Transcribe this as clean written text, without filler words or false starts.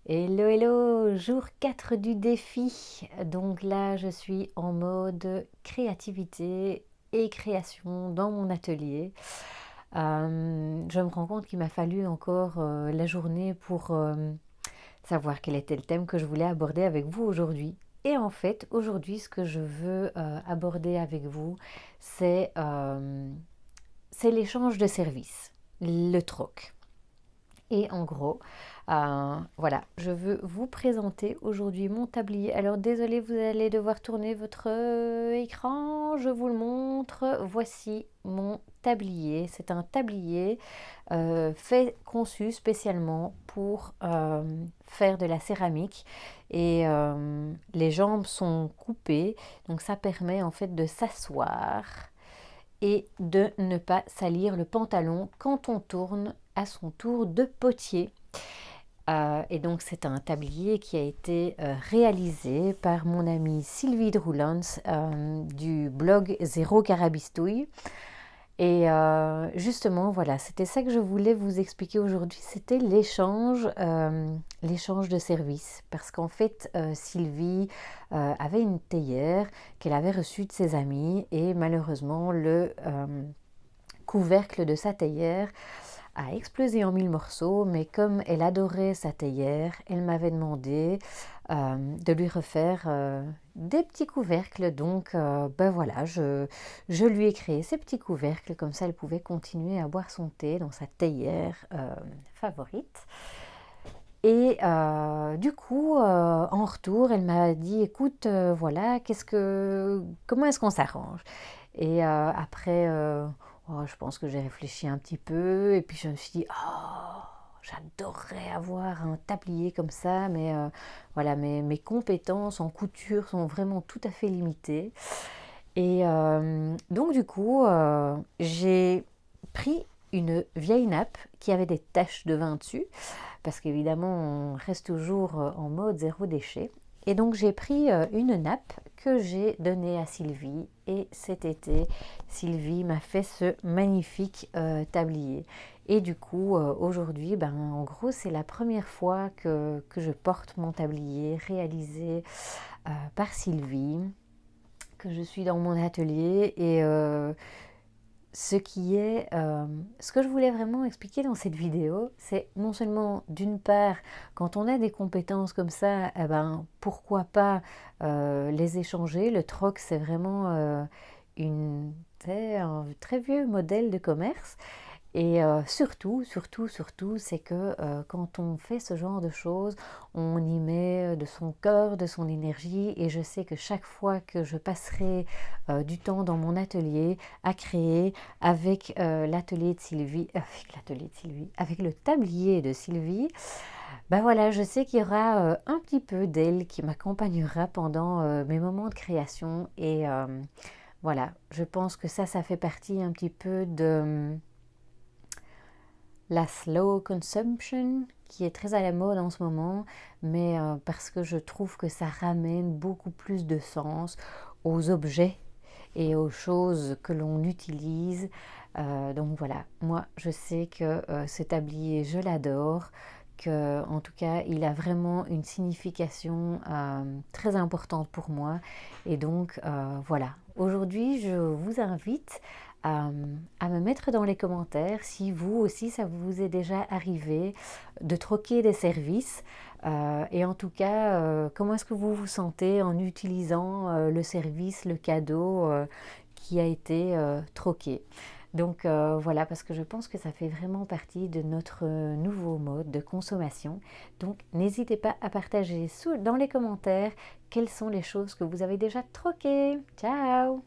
Hello, hello, jour 4 du défi. Donc là, je suis en mode créativité et création dans mon atelier. Je me rends compte qu'il m'a fallu encore la journée pour savoir quel était le thème que je voulais aborder avec vous aujourd'hui. Et en fait, aujourd'hui, ce que je veux aborder avec vous, c'est l'échange de services, le troc. Et en gros, voilà, je veux vous présenter aujourd'hui mon tablier. Alors désolé, vous allez devoir tourner votre écran, je vous le montre. Voici mon tablier. C'est un tablier conçu spécialement pour faire de la céramique. Et les jambes sont coupées, donc ça permet en fait de s'asseoir et de ne pas salir le pantalon quand on tourne à son tour de potier. Et donc c'est un tablier qui a été réalisé par mon amie Sylvie Droulans du blog Zéro Carabistouille. Et justement, voilà, c'était ça que je voulais vous expliquer aujourd'hui, c'était l'échange de services. Parce qu'en fait, Sylvie avait une théière qu'elle avait reçue de ses amis et malheureusement, le couvercle de sa théière a explosé en 1000 morceaux, mais comme elle adorait sa théière, elle m'avait demandé de lui refaire des petits couvercles. Donc ben voilà, je lui ai créé ces petits couvercles, comme ça elle pouvait continuer à boire son thé dans sa théière favorite. Et du coup, en retour, elle m'a dit, écoute, voilà, comment est-ce qu'on s'arrange? Et après, je pense que j'ai réfléchi un petit peu, et puis je me suis dit, oh, j'adorerais avoir un tablier comme ça, mais voilà, mes compétences en couture sont vraiment tout à fait limitées. Et donc du coup, j'ai pris une vieille nappe qui avait des taches de vin dessus, parce qu'évidemment, on reste toujours en mode zéro déchet. Et donc j'ai pris une nappe que j'ai donnée à Sylvie, et cet été, Sylvie m'a fait ce magnifique tablier. Et du coup, aujourd'hui, en gros, c'est la première fois que je porte mon tablier réalisé par Sylvie, que je suis dans mon atelier. Et ce que je voulais vraiment expliquer dans cette vidéo, c'est non seulement d'une part, quand on a des compétences comme ça, pourquoi pas les échanger. Le troc, c'est vraiment un très vieux modèle de commerce. Et surtout, c'est que quand on fait ce genre de choses, on y met de son cœur, de son énergie. Et je sais que chaque fois que je passerai du temps dans mon atelier à créer avec avec le tablier de Sylvie, voilà, je sais qu'il y aura un petit peu d'elle qui m'accompagnera pendant mes moments de création. Et voilà, je pense que ça fait partie un petit peu de la slow consumption qui est très à la mode en ce moment, mais parce que je trouve que ça ramène beaucoup plus de sens aux objets et aux choses que l'on utilise. Donc voilà, moi je sais que ce tablier, je l'adore, que en tout cas il a vraiment une signification très importante pour moi. Et donc voilà, aujourd'hui je vous invite à me mettre dans les commentaires si vous aussi ça vous est déjà arrivé de troquer des services, et en tout cas comment est-ce que vous vous sentez en utilisant le service, le cadeau qui a été troqué. Donc voilà, parce que je pense que ça fait vraiment partie de notre nouveau mode de consommation. Donc n'hésitez pas à partager dans les commentaires quelles sont les choses que vous avez déjà troquées. Ciao!